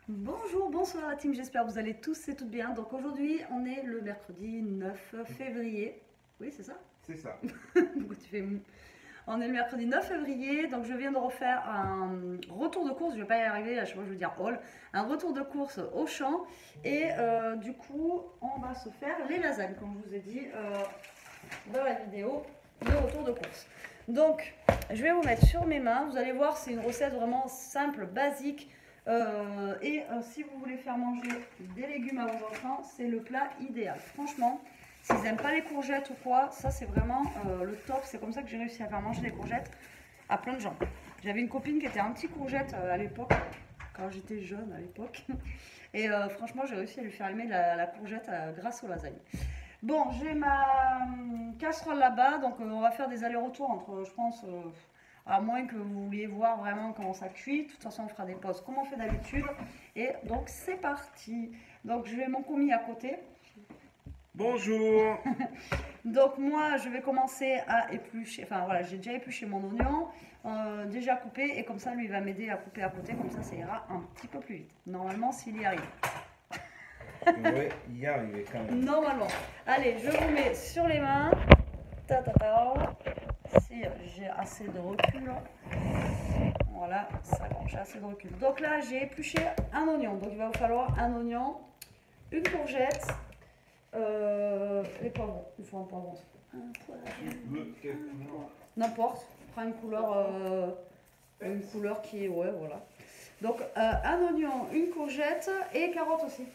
Bonjour, bonsoir la team, j'espère que vous allez tous et toutes bien. Donc aujourd'hui, on est le mercredi 9 février. Oui, c'est ça? C'est ça. Pourquoi tu fais On est le mercredi 9 février, donc je viens de refaire un retour de course, je vais pas y arriver, à chaque fois je veux dire haul, un retour de course au champ. Et du coup, on va se faire les lasagnes, comme je vous ai dit dans la vidéo de retour de course. Donc, je vais vous mettre sur mes mains, vous allez voir, c'est une recette vraiment simple, basique. Si vous voulez faire manger des légumes à vos enfants, c'est le plat idéal. Franchement, s'ils n'aiment pas les courgettes ou quoi, ça c'est vraiment le top. C'est comme ça que j'ai réussi à faire manger des courgettes à plein de gens. J'avais une copine qui était anti-courgette à l'époque, quand j'étais jeune à l'époque. Et franchement, j'ai réussi à lui faire aimer la courgette grâce aux lasagnes. Bon, j'ai ma casserole là-bas, donc on va faire des allers-retours entre, je pense, à moins que vous vouliez voir vraiment comment ça cuit. De toute façon, on fera des pauses comme on fait d'habitude. Et donc, c'est parti. Donc, je vais mon commis à côté. Bonjour. Donc, moi, je vais commencer à éplucher. Enfin, voilà, j'ai déjà épluché mon oignon, déjà coupé. Et comme ça, lui, il va m'aider à couper à côté. Comme ça ira un petit peu plus vite. Normalement, s'il y arrive. Oui, y arriver quand même. Normalement. Allez, je vous mets sur les mains. Ta ta ta. Si j'ai assez de recul. Voilà, ça bon, j'ai assez de recul. Donc là, j'ai épluché un oignon. Donc il va vous falloir un oignon, une courgette, les poivrons. Il faut un poivron. N'importe. Prends une couleur qui est, ouais, voilà. Donc un oignon, une courgette et carotte aussi.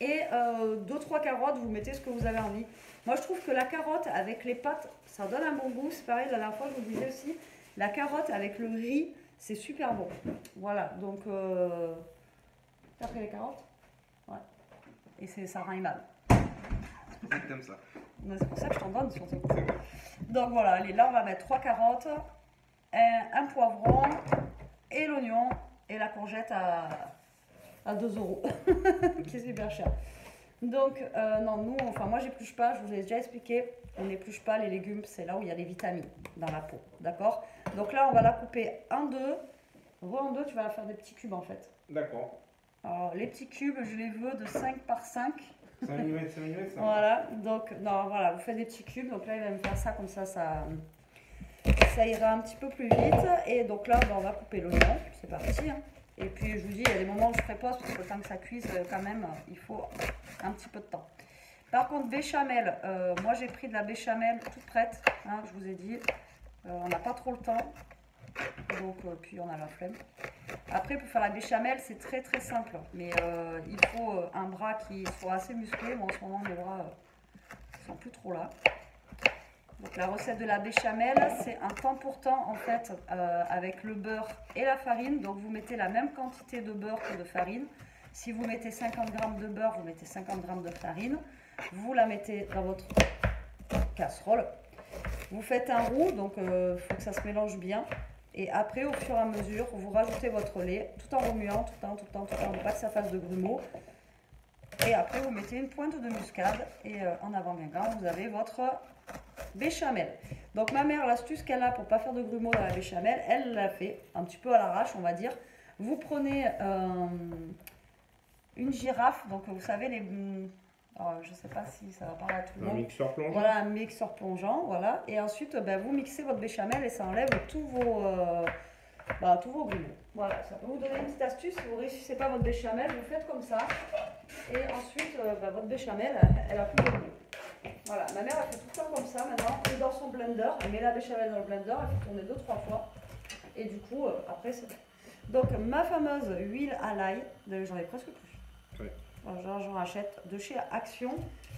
Et 2-3 carottes, vous mettez ce que vous avez envie. Moi, je trouve que la carotte avec les pâtes, ça donne un bon goût. C'est pareil, la dernière fois, je vous disais aussi, la carotte avec le riz, c'est super bon. Voilà, donc... T'as pris les carottes? Ouais. Et ça rend mal. C'est comme ça. C'est pour ça que je t'en donne, surtout. Donc voilà, allez, là, on va mettre 3 carottes, un poivron, et l'oignon, et la courgette à 2 €, qui est super cher. Donc, non, nous, enfin, moi, j'épluche pas, je vous ai déjà expliqué, on n'épluche pas les légumes, c'est là où il y a les vitamines dans la peau, d'accord? Donc là, on va la couper en deux. En deux, tu vas la faire des petits cubes, en fait. D'accord. Alors, les petits cubes, je les veux de 5 par 5. 5 mm, 5 mm, ça. Voilà, donc, non, voilà, vous faites des petits cubes, donc là, il va me faire ça, comme ça ira un petit peu plus vite. Et donc là, on va couper l'oignon, c'est parti, hein. Et puis je vous dis, il y a des moments où je ferai pause parce que le temps que ça cuise, quand même, il faut un petit peu de temps. Par contre, béchamel, moi j'ai pris de la béchamel toute prête, hein, je vous ai dit, on n'a pas trop le temps, donc puis on a la flemme. Après, pour faire la béchamel, c'est très très simple, mais il faut un bras qui soit assez musclé. Moi en ce moment, mes bras sont plus trop là. Donc la recette de la béchamel, c'est un temps pour temps en fait avec le beurre et la farine. Donc vous mettez la même quantité de beurre que de farine. Si vous mettez 50 g de beurre, vous mettez 50 g de farine. Vous la mettez dans votre casserole. Vous faites un roux, donc il faut que ça se mélange bien. Et après, au fur et à mesure, vous rajoutez votre lait tout en remuant, tout le temps, pour pas que ça fasse de grumeaux. Et après, vous mettez une pointe de muscade et en avant-gagnant, vous avez votre béchamel. Donc ma mère, l'astuce qu'elle a pour pas faire de grumeaux dans la béchamel, elle l'a fait un petit peu à l'arrache, on va dire. Vous prenez une girafe, donc vous savez les... Alors, je sais pas si ça va parler à tout le monde. Un mixeur plongeant. Voilà, un mixeur plongeant, voilà. Et ensuite, vous mixez votre béchamel et ça enlève tous vos grumeaux. Voilà, ça peut vous donner une petite astuce. Si vous ne réussissez pas votre béchamel, vous faites comme ça. Et ensuite, votre béchamel, elle a plus de grumeaux. Voilà, ma mère elle fait tout le temps comme ça maintenant, et dans son blender, elle met la béchamel dans le blender, elle fait tourner 2-3 fois, et du coup, après c'est bon. Donc ma fameuse huile à l'ail, j'en ai presque plus. Oui. J'en rachète de chez Action,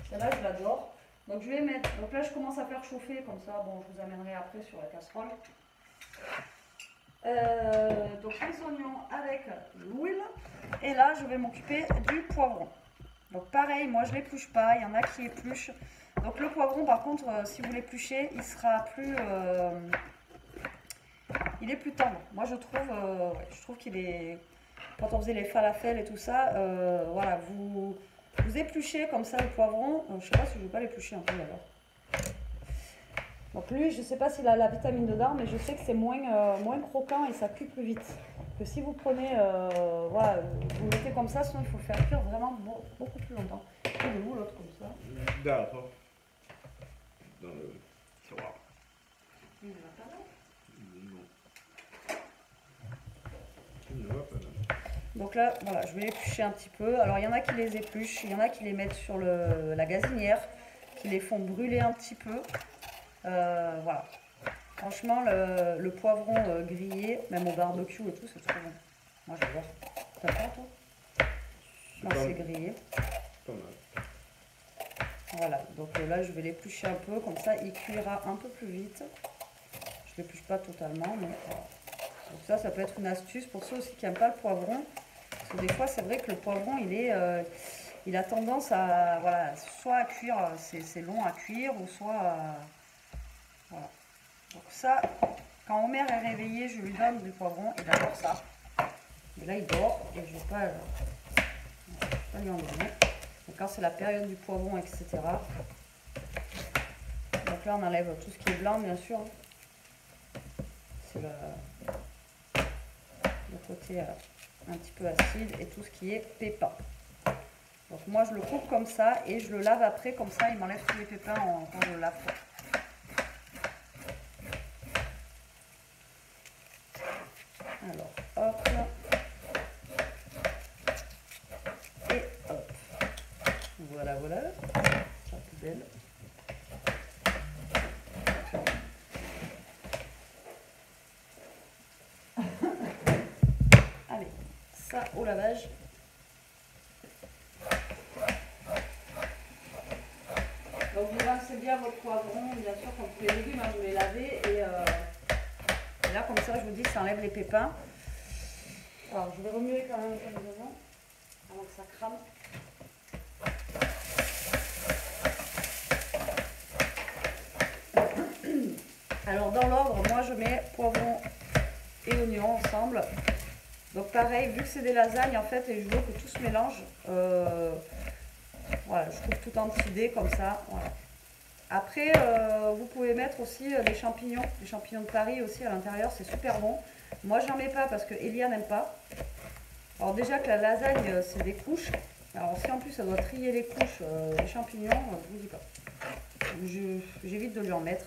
celle-là je l'adore. Donc je vais mettre, donc là je commence à faire chauffer, comme ça, bon je vous amènerai après sur la casserole. Donc les oignons avec l'huile, et là je vais m'occuper du poivron. Donc pareil, moi je l'épluche pas, il y en a qui épluchent. Donc le poivron par contre, si vous l'épluchez, il sera plus... il est plus tendre. Moi je trouve qu'il est... Quand on faisait les falafels et tout ça, voilà, vous épluchez comme ça le poivron. Je sais pas si je vais pas l'éplucher un peu alors. Donc lui, je sais pas s'il a la vitamine dedans, mais je sais que c'est moins croquant et ça cuit plus vite. Que si vous prenez, voilà, vous le mettez comme ça, sinon il faut faire cuire vraiment beaucoup plus longtemps. Il est où l'autre comme ça? D'accord. Dans le tiroir. Il est là, pas là. Il va pas là. Donc là, voilà, je vais éplucher un petit peu. Alors il y en a qui les épluchent, il y en a qui les mettent sur la gazinière, qui les font brûler un petit peu. Voilà. Franchement, le poivron grillé, même au barbecue et tout, c'est trop bon. Moi, j'adore. T'as pas, toi? Moi, c'est grillé. Pas mal. Voilà, donc là, je vais l'éplucher un peu, comme ça, il cuira un peu plus vite. Je l'épluche pas totalement, mais voilà. Donc ça peut être une astuce pour ceux aussi qui n'aiment pas le poivron. Parce que des fois, c'est vrai que le poivron, il a tendance à, voilà, soit à cuire, c'est long à cuire, ou soit, voilà. Donc ça, quand Homer est réveillé, je lui donne du poivron, il adore ça. Mais là, il dort, et je ne vais pas lui en donner. Donc quand c'est la période du poivron, etc. Donc là, on enlève tout ce qui est blanc, bien sûr. C'est le côté un petit peu acide et tout ce qui est pépins. Donc moi, je le coupe comme ça et je le lave après, comme ça, il m'enlève tous les pépins quand je le lave. Alors, hop. Et hop. Voilà, voilà. C'est la poubelle. Allez, ça au lavage. Donc vous rincez bien votre poivron, bien sûr, comme tous les légumes, hein, vous les lavez et là comme ça je vous dis ça enlève les pépins. Alors je vais remuer quand même comme devant avant que ça crame. Alors dans l'ordre, moi je mets poivron et oignon ensemble. Donc pareil, vu que c'est des lasagnes en fait et je veux que tout se mélange, voilà, je coupe tout en petits dés comme ça. Voilà. Après, vous pouvez mettre aussi les champignons de Paris aussi à l'intérieur, c'est super bon. Moi, j'en mets pas parce que Elia n'aime pas. Alors déjà que la lasagne, c'est des couches. Alors si en plus ça doit trier les couches, les champignons, je vous dis pas. J'évite de lui en mettre.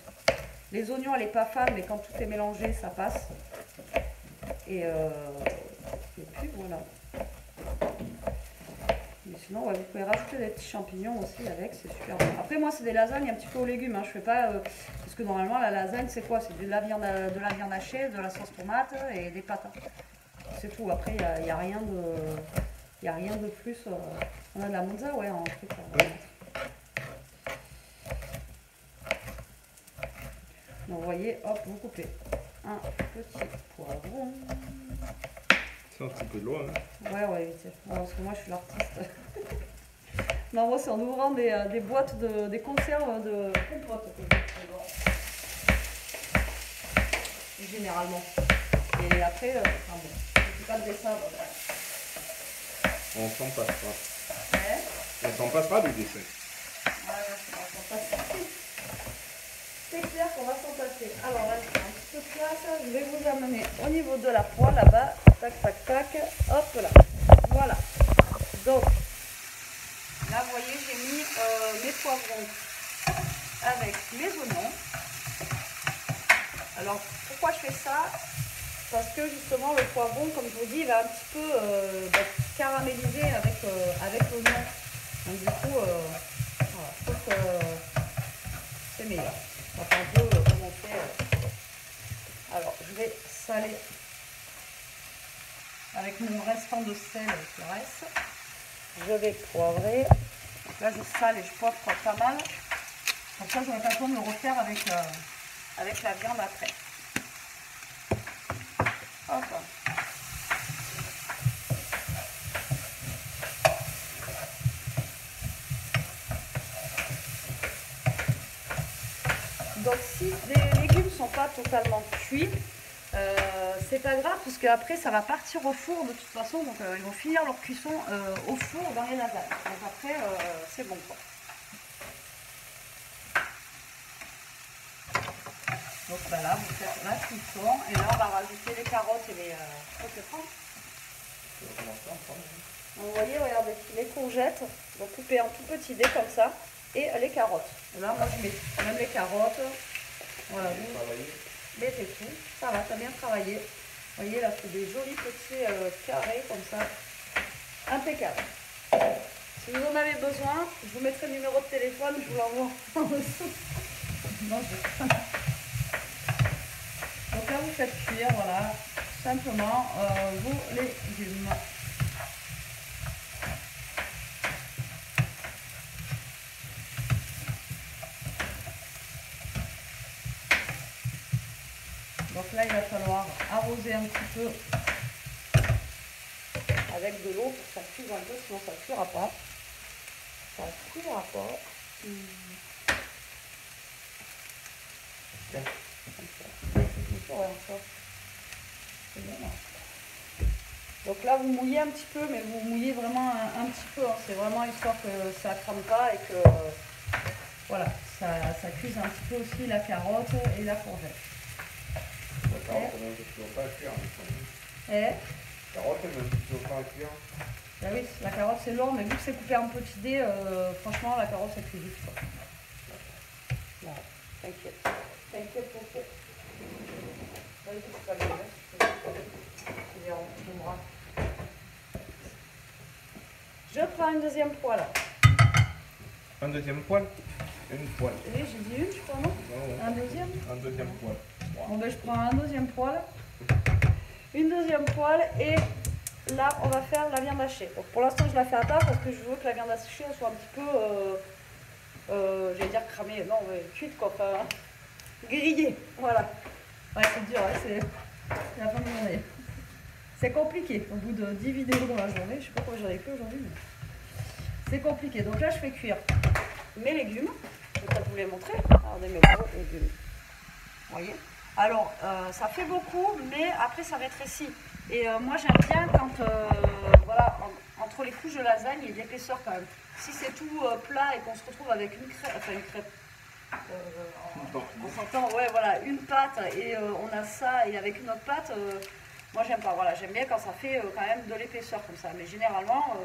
Les oignons, elle n'est pas fan, mais quand tout est mélangé, ça passe. Et puis voilà. Mais sinon, ouais, vous pouvez rajouter des petits champignons aussi avec, c'est super bon. Après, moi, c'est des lasagnes un petit peu aux légumes. Hein. Je fais pas. Parce que normalement, la lasagne, c'est quoi? C'est de la viande hachée, de la sauce tomate et des pâtes. C'est tout. Après, il n'y a rien de. Il n'y a rien de plus. On a de la mozza, ouais, en truc. Donc, vous voyez, hop, vous coupez un petit poivron. C'est un petit peu loin. Hein. Ouais, vite. Ouais, parce que moi, je suis l'artiste. Non, moi, c'est en ouvrant des boîtes, des conserves de compote que je fais. Généralement. Et après, enfin bon, je ne fais pas de dessin. On s'en passera. Ouais. On s'en passera du dessin. Ouais, on va s'en passer. C'est clair qu'on va s'en passer. Alors, là, un petit peu de place. Je vais vous amener au niveau de la poêle là-bas. Tac, tac, tac. Hop là. Voilà. Donc, là, vous voyez, j'ai mis mes poivrons avec mes oignons. Alors, pourquoi je fais ça? Parce que justement, le poivron, comme je vous dis, il va un petit peu caraméliser avec l'oignon. Donc, du coup, voilà, je trouve que c'est meilleur. Donc, un peu comme on fait. Alors, je vais saler avec mon restant de sel qui reste. Je vais poivrer. Donc là, je sale et je poivre pas mal. Comme ça, j'aurai pas besoin de le refaire avec la viande après. Hop. Donc si les légumes ne sont pas totalement cuits, c'est pas grave parce qu'après ça va partir au four de toute façon, donc ils vont finir leur cuisson au four dans les lasagnes. Donc après c'est bon quoi. Donc ben là, vous faites la cuisson et là, on va rajouter les carottes et les... faut que je prends. Vous voyez, regardez, les courgettes, donc coupées en tout petits dés comme ça, et les carottes. Et là, moi, je mets même les carottes. Voilà, vous mettez tout. Ça va, ça a bien travaillé. Vous voyez, là, c'est des jolis petits carrés comme ça. Impeccable. Si vous en avez besoin, je vous mettrai le numéro de téléphone, je vous l'envoie en dessous. Donc là, vous faites cuire, voilà, simplement vos légumes. Donc là, il va falloir arroser un petit peu avec de l'eau pour que ça cuise un peu, sinon ça ne cuira pas. Ça ne cuira pas. Donc là, vous mouillez un petit peu, mais vous mouillez vraiment un petit peu. Hein. C'est vraiment histoire que ça ne crame pas et que voilà, ça cuise un petit peu aussi la carotte et la courgette. La carotte, elle ne peut toujours pas cuire. La carotte, elle ne peut toujours pas cuire. Ah oui, la carotte c'est lourd, mais vu que c'est coupé en petits dés, franchement la carotte ça cuit vite. Voilà, t'inquiète. T'inquiète pour ça. Je prends une deuxième poêle. Un deuxième poêle? Une poêle. Oui, j'ai dit une, je crois, non? Un deuxième? Un deuxième poêle. Wow. Bon, ben je prends un deuxième poêle. Une deuxième poêle et là on va faire la viande hachée. Donc pour l'instant je la fais à part parce que je veux que la viande hachée soit un petit peu, j'allais dire cramée, non, cuite quoi, enfin grillée, voilà. Ouais, c'est dur, hein, c'est la fin de journée. C'est compliqué, au bout de 10 vidéos dans la journée, je sais pas comment j'en ai fait aujourd'hui, mais c'est compliqué. Donc là je fais cuire mes légumes, je vais peut-être vous les montrer, regardez mes gros légumes, vous voyez. Alors, ça fait beaucoup, mais après ça rétrécit. Et moi j'aime bien quand, voilà, entre les couches de lasagne, il y a de l'épaisseur quand même. Si c'est tout plat et qu'on se retrouve avec une crêpe, enfin une crêpe, on s'entend, ouais, voilà, une pâte et on a ça et avec une autre pâte, moi j'aime pas. Voilà, j'aime bien quand ça fait quand même de l'épaisseur comme ça. Mais généralement,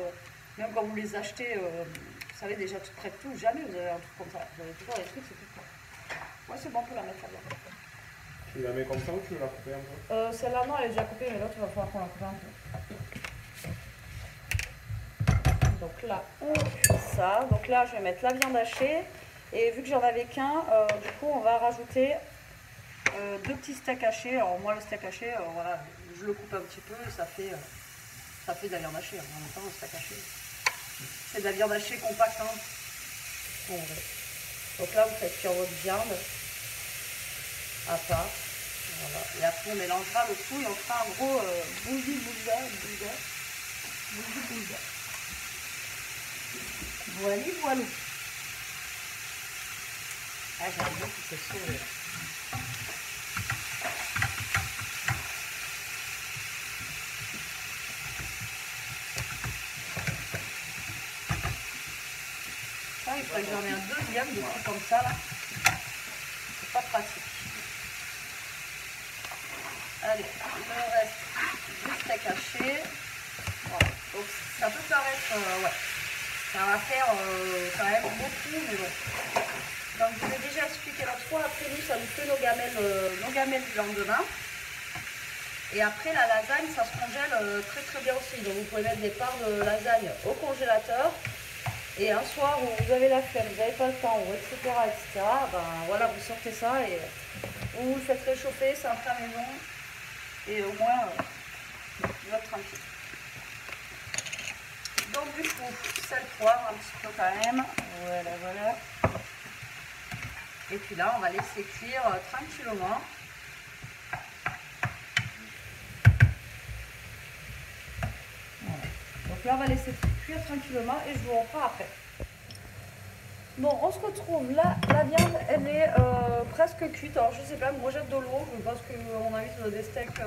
même quand vous les achetez, vous savez déjà tout près de tout, jamais vous avez un truc comme ça. Vous avez toujours des trucs, c'est tout prêt. Ouais, c'est bon pour la mettre là-bas. Tu la mets comme ça ou tu veux la couper un peu? Celle-là, non, elle est déjà coupée, mais l'autre, il va falloir qu'on la coupe un peu. Donc là, on cuit ça. Donc là, je vais mettre la viande hachée. Et vu que j'en avais qu'un, du coup, on va rajouter 2 petits steaks hachés. Alors moi, le steak haché, voilà, je le coupe un petit peu et ça fait de la viande hachée. En même temps, le steak haché, c'est de la viande hachée compacte. Hein. Bon, ouais. Donc là, vous faites cuire votre viande à part. Voilà. Et après on mélangera le tout et on fera un gros bouilli-boulga. Voilà, voilà. Ah, j'aime bien tout ce sourire. Ça, il faudrait que j'en ai un deuxième de trucs comme ça là. C'est pas pratique. Allez, le reste du steak haché. Voilà. Donc ça peut paraître, ouais, ça va faire quand même beaucoup, mais bon. Donc je vous ai déjà expliqué l'autre fois, après nous ça nous fait nos gamelles du lendemain. Et après la lasagne, ça se congèle très très bien aussi. Donc vous pouvez mettre des parts de lasagne au congélateur. Et un soir où vous avez la flemme, vous n'avez pas le temps, etc., ben voilà, vous sortez ça et vous le faites réchauffer, c'est un plat maison. Et au moins, vous êtes tranquille. Donc du coup, sel, poivre, un petit peu quand même. Voilà, voilà. Et puis là, on va laisser cuire tranquillement. Voilà. Donc là, on va laisser cuire tranquillement et je vous reprends après. Bon, on se retrouve là, la viande elle est presque cuite. Alors je sais pas, moi jette de l'eau, je pense qu'on a vu des steaks,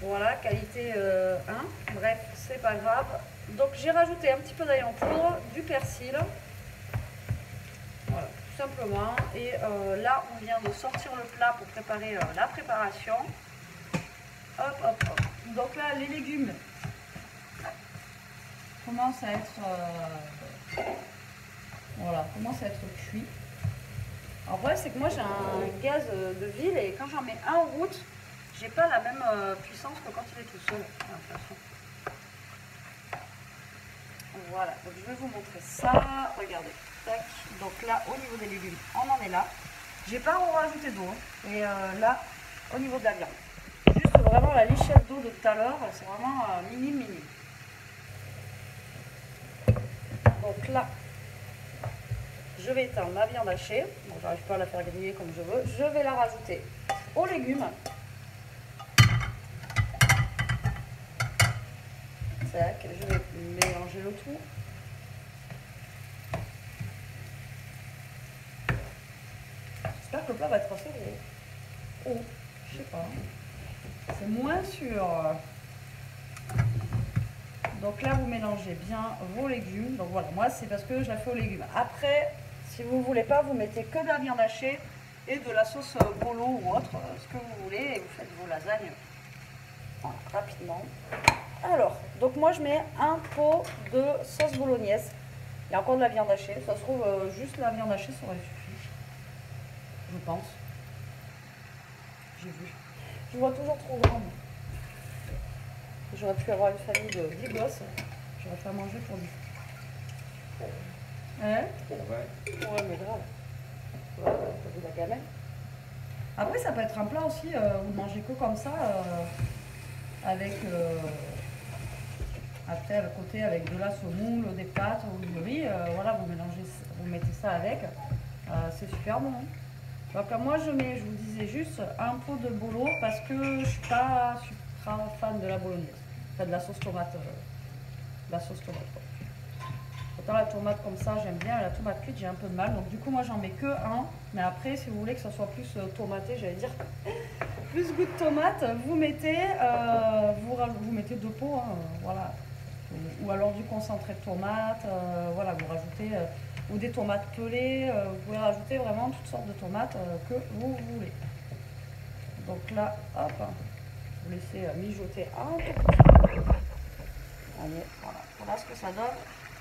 voilà, qualité 1, bref, c'est pas grave. Donc j'ai rajouté un petit peu d'ail en poudre, du persil, voilà, simplement. Et là, on vient de sortir le plat pour préparer la préparation. Hop, hop, hop. Donc là, les légumes commencent à être, voilà, commencent à être cuits. Alors, vrai, c'est que moi, j'ai un gaz de ville et quand j'en mets un en route, j'ai pas la même puissance que quand il est tout seul. De toute façon. Voilà, donc je vais vous montrer ça. Regardez, tac. Donc là, au niveau des légumes, on en est là. J'ai pas rajouté d'eau. Hein. Et là, au niveau de la viande, juste vraiment la lichette d'eau de tout à l'heure, c'est vraiment minime. Donc là, je vais éteindre ma viande hachée. Bon, j'arrive pas à la faire griller comme je veux. Je vais la rajouter aux légumes. Tac, je vais mélanger le tout. J'espère que le plat va être assez gros. Oh, je sais pas. C'est moins sûr. Donc là, vous mélangez bien vos légumes. Donc voilà, moi, c'est parce que je la fais aux légumes. Après, si vous ne voulez pas, vous mettez que de la viande hachée et de la sauce bolo ou autre, ce que vous voulez, et vous faites vos lasagnes voilà, rapidement. Alors, donc moi, je mets un pot de sauce bolognaise. Il y a encore de la viande hachée. Ça se trouve, juste la viande hachée, ça aurait suffi. Je pense. J'ai vu. Je vois toujours trop grand. J'aurais pu avoir une famille de 10 gosses. J'aurais fait à manger pour 10. Hein? Ouais, mais grave. Ouais, t'as vu la gamelle. Après, ça peut être un plat aussi, vous mangez que comme ça, avec, après, à côté, avec de la semoule, des pâtes ou du riz. Voilà, vous mélangez, vous mettez ça avec. C'est super bon. Hein. Donc moi, je vous disais juste un pot de bolo parce que je suis pas super fan de la bolognaise. Enfin, de la sauce tomate. Quoi. Autant la tomate comme ça, j'aime bien. La tomate cuite, j'ai un peu de mal. Donc du coup, moi, j'en mets que un. Mais après, si vous voulez que ça soit plus tomaté, j'allais dire, plus goût de tomate, vous mettez, vous mettez 2 pots. Hein, voilà. Ou alors du concentré de tomate. Voilà, vous rajoutez... ou des tomates pelées, vous pouvez rajouter vraiment toutes sortes de tomates que vous voulez. Donc là, hop, vous laissez mijoter un tout petit peu. Allez, voilà ce que ça donne,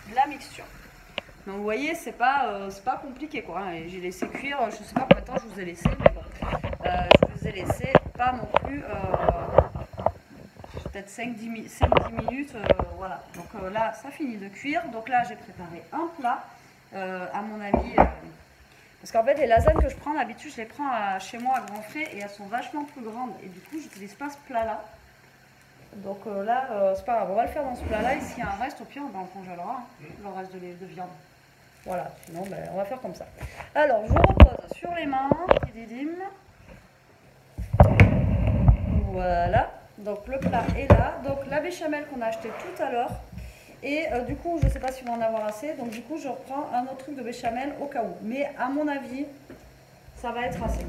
de la mixture. Donc vous voyez, c'est pas compliqué quoi. Hein. J'ai laissé cuire, je sais pas combien de temps je vous ai laissé, mais bon, je vous ai laissé pas non plus, peut-être 5-10 minutes, voilà. Donc là, ça finit de cuire. Donc là, j'ai préparé un plat. À mon avis, parce qu'en fait les lasagnes que je prends d'habitude je les prends chez moi à grands frais et elles sont vachement plus grandes et du coup j'utilise pas ce plat là, donc là c'est pas grave, on va le faire dans ce plat là et s'il y a un reste au pire on congélera hein, le reste de viande, voilà, sinon ben, on va faire comme ça. Alors je vous repose sur les mains, voilà, donc le plat est là, donc la béchamel qu'on a acheté tout à l'heure. Et du coup, je ne sais pas si on va en avoir assez, donc du coup, je reprends un autre truc de béchamel au cas où. Mais à mon avis, ça va être assez.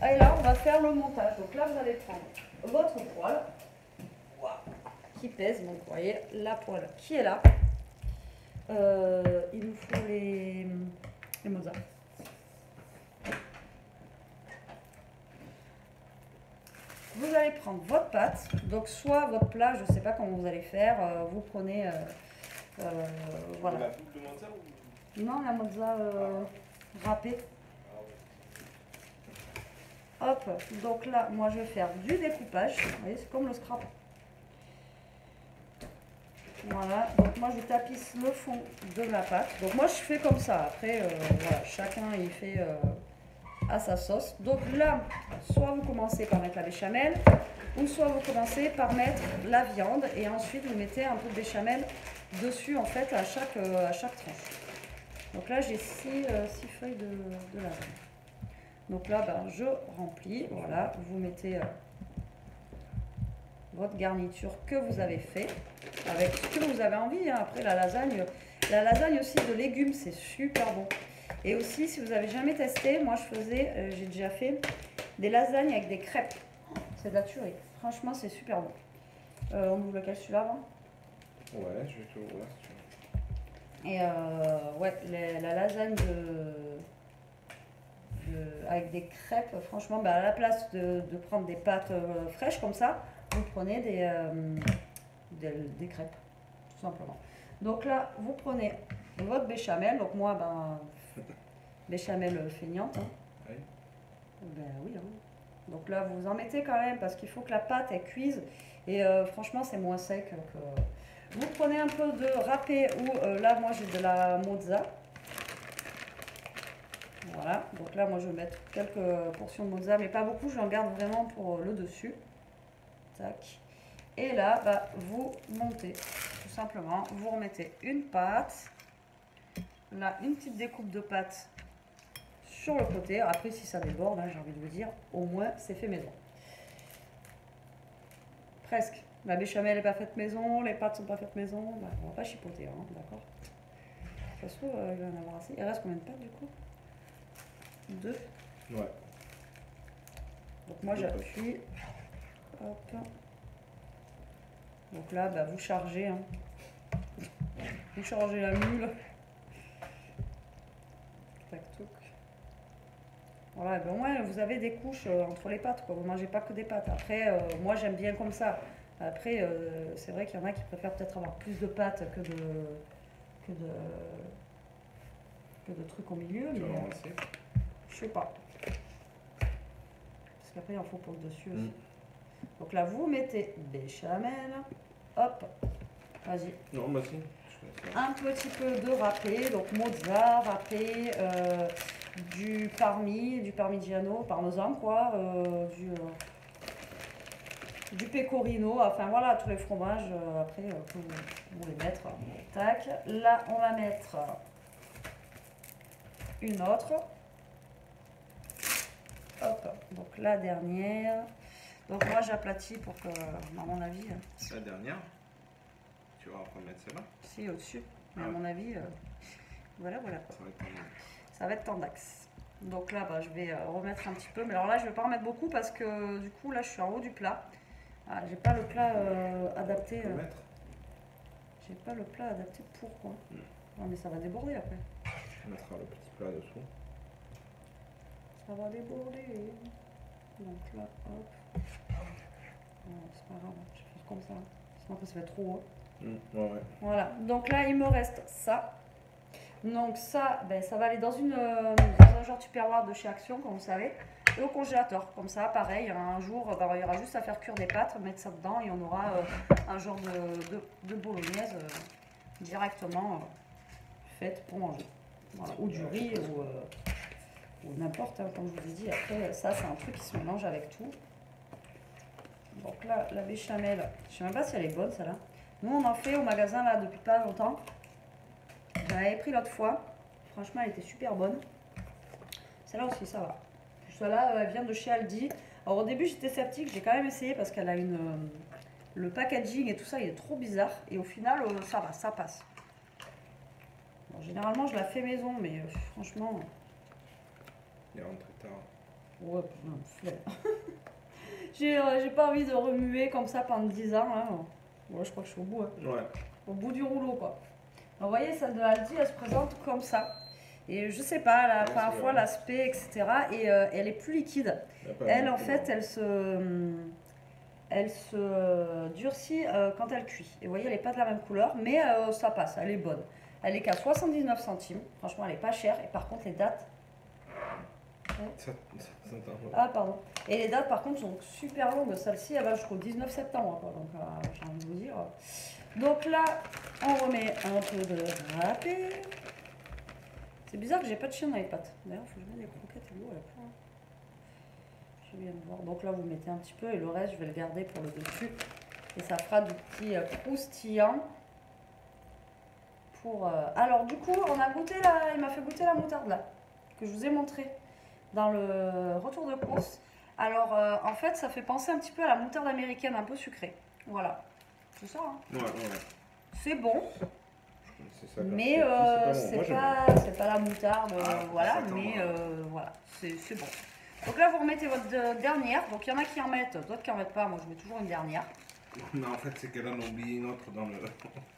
Et là, on va faire le montage. Donc là, vous allez prendre votre poêle, qui pèse, donc vous voyez, la poêle qui est là. Il nous faut les mozzarella. Vous allez prendre votre pâte, donc soit votre plat, je ne sais pas comment vous allez faire, vous prenez, voilà. La double mozza ou... Non, la mozza râpée. Hop, donc là, moi je vais faire du découpage, vous voyez, c'est comme le scrap. Voilà, donc moi je tapisse le fond de la pâte, donc moi je fais comme ça, après, voilà, chacun il fait... à sa sauce. Donc là, soit vous commencez par mettre la béchamel, ou soit vous commencez par mettre la viande, et ensuite vous mettez un peu de béchamel dessus en fait à chaque tranche. Donc là j'ai 6 feuilles de lasagne. Donc là ben, je remplis, voilà, vous mettez votre garniture que vous avez fait, avec ce que vous avez envie, hein. Après la lasagne aussi de légumes c'est super bon. Et aussi, si vous n'avez jamais testé, moi j'ai déjà fait des lasagnes avec des crêpes. C'est de la tuerie. Franchement, c'est super bon. On ouvre lequel, celui-là avant? Ouais, je vais tout ouvrir si tu Et ouais, la lasagne avec des crêpes, franchement, bah, à la place de prendre des pâtes fraîches comme ça, vous prenez des crêpes, tout simplement. Donc là, vous prenez votre béchamel. Donc moi, ben, béchamel feignante. Hein. Oui. Ben oui. Hein. Donc là, vous en mettez quand même parce qu'il faut que la pâte elle cuise. Et franchement, c'est moins sec que... Vous prenez un peu de râpé ou là, moi, j'ai de la mozza. Voilà. Donc là, moi, je vais mettre quelques portions de mozza, mais pas beaucoup. Je en garde vraiment pour le dessus. Tac. Et là, bah, vous montez, tout simplement. Vous remettez une pâte. Là, une petite découpe de pâte sur le côté. Après, si ça déborde, hein, j'ai envie de vous dire, au moins, c'est fait maison. Presque. La béchamel n'est pas faite maison, les pâtes sont pas faites maison. Bah, on va pas chipoter, hein, d'accord. Ça se trouve, il va en avoir assez. Il reste combien de pâtes, du coup? 2. Ouais. Donc moi, j'appuie. Hop. Donc là, bah, vous chargez. Hein. Vous chargez la mule. Tac, toc. Voilà, ben au moins vous avez des couches entre les pâtes, quoi. Vous ne mangez pas que des pâtes. Après, moi j'aime bien comme ça. Après, c'est vrai qu'il y en a qui préfèrent peut-être avoir plus de pâtes que de trucs au milieu. Mais je sais pas. Parce qu'après, il en faut pour le dessus aussi. Donc là, vous mettez béchamel. Hop. Vas-y. Non, bah si. Un petit peu de râpé, donc mozza, râpé, du parmigiano, parmesan quoi, du pecorino, enfin voilà tous les fromages après que vous voulez mettre. Tac, là on va mettre une autre. Hop, donc la dernière. Donc moi j'aplatis pour que, à mon avis... La dernière, tu vas remettre celle-là? Si, au-dessus. Mais à mon avis, voilà. Ça va être tendax. Donc là, bah, je vais remettre un petit peu. Mais alors là, je vais pas en mettre beaucoup parce que du coup, là, je suis en haut du plat. Ah, j'ai pas le plat adapté. J'ai pas le plat adapté pour quoi. Non, mais ça va déborder après. On mettra le petit plat dessous. Ça va déborder. Donc là, hop. C'est pas grave, je vais faire comme ça. Sinon, après, ça va être trop haut. Ouais. Voilà, donc là il me reste ça. Donc ça, ben, ça va aller dans un genre tupperware de chez Action, comme vous savez, et au congélateur. Comme ça, pareil, un jour, ben, il y aura juste à faire cuire des pâtes, mettre ça dedans et on aura un genre de bolognaise directement faite pour manger. Voilà. Ou du riz ou n'importe, hein, comme je vous ai dit. Après, ça c'est un truc qui se mélange avec tout. Donc là, la béchamel, je sais même pas si elle est bonne celle-là. Nous, on en fait au magasin là depuis pas longtemps. J'en avais pris l'autre fois. Franchement, elle était super bonne. Celle-là aussi, ça va. Celle-là, elle vient de chez Aldi. Alors au début, j'étais sceptique. J'ai quand même essayé parce qu'elle a le packaging et tout ça, il est trop bizarre. Et au final, ça va, ça passe. Bon, généralement, je la fais maison, mais franchement... Il rentre tard. Ouais, non, j'ai pas envie de remuer comme ça pendant 10 ans. Hein. Ouais, je crois que je suis au bout. Hein. Ouais. Au bout du rouleau, quoi. Alors, vous voyez, celle de Aldi, elle se présente comme ça. Et je sais pas, là, parfois l'aspect, etc. Et elle est plus liquide. Elle, en fait, elle se durcit quand elle cuit. Et vous voyez, elle n'est pas de la même couleur, mais ça passe, elle est bonne. Elle est qu'à 79 centimes. Franchement, elle n'est pas chère. Et par contre, les dates... Ah, pardon. Et les dates, par contre, sont super longues. Celle-ci, elle va jusqu'au 19 septembre. Quoi. Donc, j'ai envie de vous dire. Donc là, on remet un peu de râpé. C'est bizarre que j'ai pas de chien dans les pâtes. D'ailleurs, il faut que je mette des croquettes et l'eau à la fin. Je viens de voir. Donc là, vous mettez un petit peu et le reste, je vais le garder pour le dessus. Et ça fera du petit croustillant. Alors, du coup, on a goûté il m'a fait goûter la moutarde là, que je vous ai montré dans le retour de course. Alors, en fait, ça fait penser un petit peu à la moutarde américaine, un peu sucrée. Voilà. C'est ça, hein. Ouais. C'est bon. Ça, mais c'est pas la moutarde, voilà, mais voilà, c'est bon. Donc là, vous remettez votre dernière. Donc il y en a qui en mettent, d'autres qui en mettent pas. Moi, je mets toujours une dernière. Non, en fait, c'est qu'elle en a oublié une autre dans le.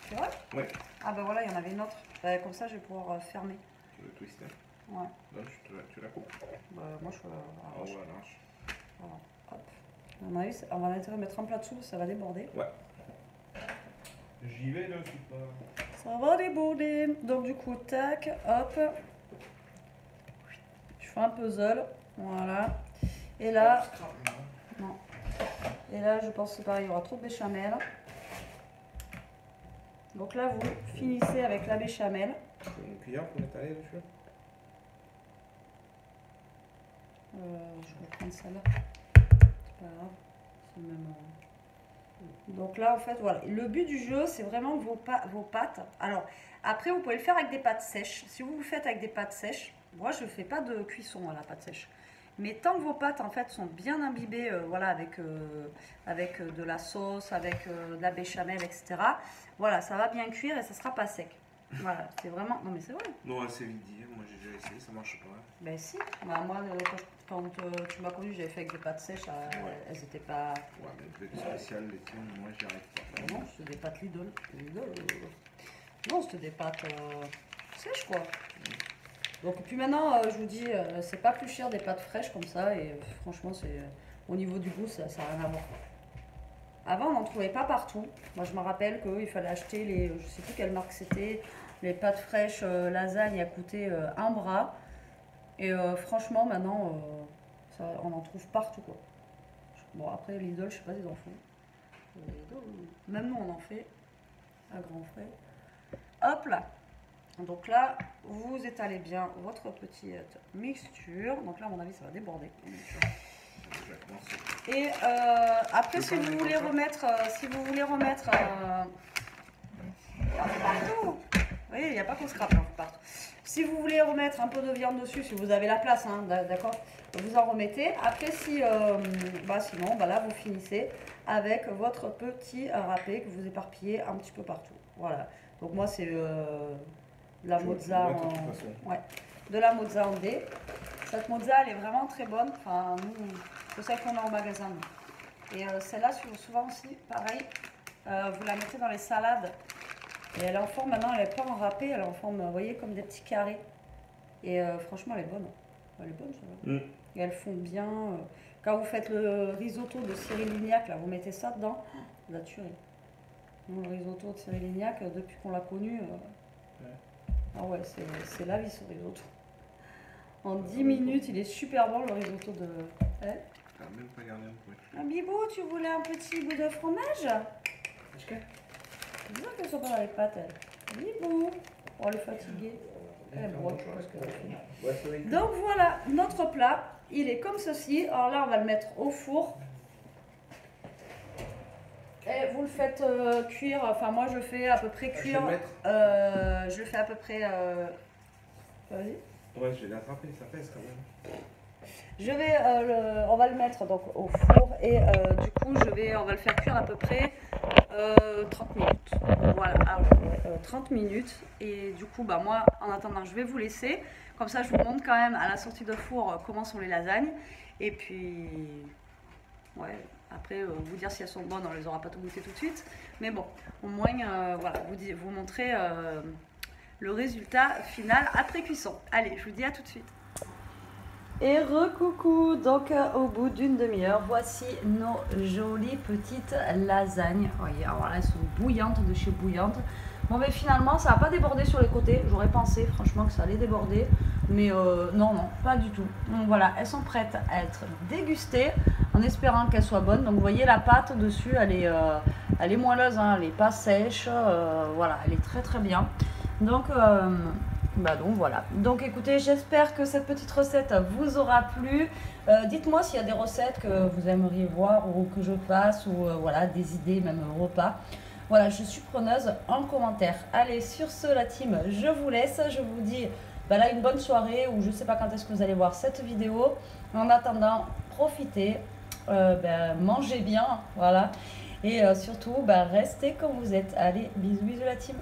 C'est vrai? Ouais. Ah bah voilà, il y en avait une autre. Bah, comme ça, je vais pouvoir fermer. Tu veux twister? Ouais. Donc, tu la coupes. Bah, moi, je Ah ouais, lâche. Voilà. Hop. À mon avis, on va intérêt à mettre un plat dessous, ça va déborder. Ouais. J'y vais là, c'est pas. Ça va déborder. Donc du coup, tac, hop. Je fais un puzzle. Voilà. Et là, non. Et là, je pense que pareil, il y aura trop de béchamel. Donc là, vous finissez avec la béchamel. Une cuillère pour l'étaler dessus? Je vais prendre celle-là. C'est pas grave. C'est même. Donc là, en fait, voilà. Le but du jeu, c'est vraiment vos pâtes. Alors, après, vous pouvez le faire avec des pâtes sèches. Si vous le faites avec des pâtes sèches, moi, je ne fais pas de cuisson à la pâte sèche. Mais tant que vos pâtes, en fait, sont bien imbibées, voilà, avec de la sauce, avec de la béchamel, etc. Voilà, ça va bien cuire et ça sera pas sec. Voilà, c'est vraiment... Non, mais c'est vrai. Non, c'est vite dit. Moi, j'ai déjà essayé, ça marche pas. Ben si. Bah, moi, quand tu m'as connu, j'avais fait avec des pâtes sèches. Ouais. Elles n'étaient pas... Ouais, mais le spécial, les tiennes, moi, j'y arrive pas. Non, c'était des pâtes Lidl. Non, c'était des pâtes sèches, quoi. Donc, puis maintenant, je vous dis, c'est pas plus cher des pâtes fraîches comme ça. Et franchement, c'est au niveau du goût, ça n'a rien à voir. Avant, on n'en trouvait pas partout. Moi, je me rappelle qu'il fallait acheter les, je sais plus quelle marque c'était, les pâtes fraîches lasagne à coûter un bras. Et franchement, maintenant, on en trouve partout, quoi. Bon, après, Lidl, je sais pas s'ils en font. Même nous, on en fait à grands frais. Hop là. Donc là, vous étalez bien votre petite mixture. Donc là, à mon avis, ça va déborder. Et après, si vous voulez remettre, partout. Vous voyez, il n'y a pas qu'on scrape partout. Si vous voulez remettre un peu de viande dessus, si vous avez la place, hein, d'accord, vous en remettez. Après, sinon, là, vous finissez avec votre petit râpé que vous éparpillez un petit peu partout. Voilà. Donc moi, c'est la mozza de la mozza en dés. Cette mozza, elle est vraiment très bonne. Enfin, nous, c'est celle qu'on a au magasin. Et celle-là, souvent aussi, pareil, vous la mettez dans les salades. Et elle est en forme, maintenant, elle n'est pas en râpé, elle est en forme, vous voyez, comme des petits carrés. Et franchement, elle est bonne. Elle est bonne, celle-là. Et elles font bien. Quand vous faites le risotto de Cyril Lignac, là, vous mettez ça dedans, vous la tuerez. Le risotto de Cyril Lignac, depuis qu'on l'a connu, ah ouais, c'est la vie, ce risotto. En 10 minutes, il est super bon, le risotto de... T'as même pas gardé un peu. Ah, Bibou, tu voulais un petit bout de fromage? C'est bizarre qu'elle soit pas dans les pâtes, elle. Bibou, oh, elle est fatiguée. Elle broche parce qu'elle fait. Donc voilà, notre plat, il est comme ceci. Alors là, on va le mettre au four. Et vous le faites cuire, enfin moi je fais à peu près cuire. Je fais à peu près... Vas-y. Ouais, je vais l'attraper, ça pèse quand même. On va le mettre donc au four et du coup on va le faire cuire à peu près 30 minutes. Voilà, 30 minutes. Et du coup, moi, en attendant, je vais vous laisser. Comme ça, je vous montre quand même à la sortie de four comment sont les lasagnes. Et puis, ouais, après, vous dire si elles sont bonnes, on les aura pas tout goûté tout de suite. Mais bon, au moins, voilà, vous montrer le résultat final après cuisson. Allez, je vous dis à tout de suite. Et recoucou, donc au bout d'une demi-heure, voici nos jolies petites lasagnes. Vous voyez, alors là, elles sont bouillantes de chez bouillantes. Bon, mais finalement, ça n'a pas débordé sur les côtés. J'aurais pensé, franchement, que ça allait déborder. Mais non, pas du tout. Donc voilà, elles sont prêtes à être dégustées en espérant qu'elles soient bonnes. Donc vous voyez, la pâte dessus, elle est moelleuse, hein, elle n'est pas sèche. Voilà, elle est très très bien. Donc voilà. Donc écoutez, j'espère que cette petite recette vous aura plu. Dites-moi s'il y a des recettes que vous aimeriez voir ou que je passe ou voilà, des idées, même repas. Voilà, je suis preneuse en commentaire. Allez, sur ce, la team, je vous laisse. Je vous dis là, une bonne soirée ou je ne sais pas quand est-ce que vous allez voir cette vidéo. En attendant, profitez, mangez bien, voilà. Et surtout, restez comme vous êtes. Allez, bisous, bisous la team.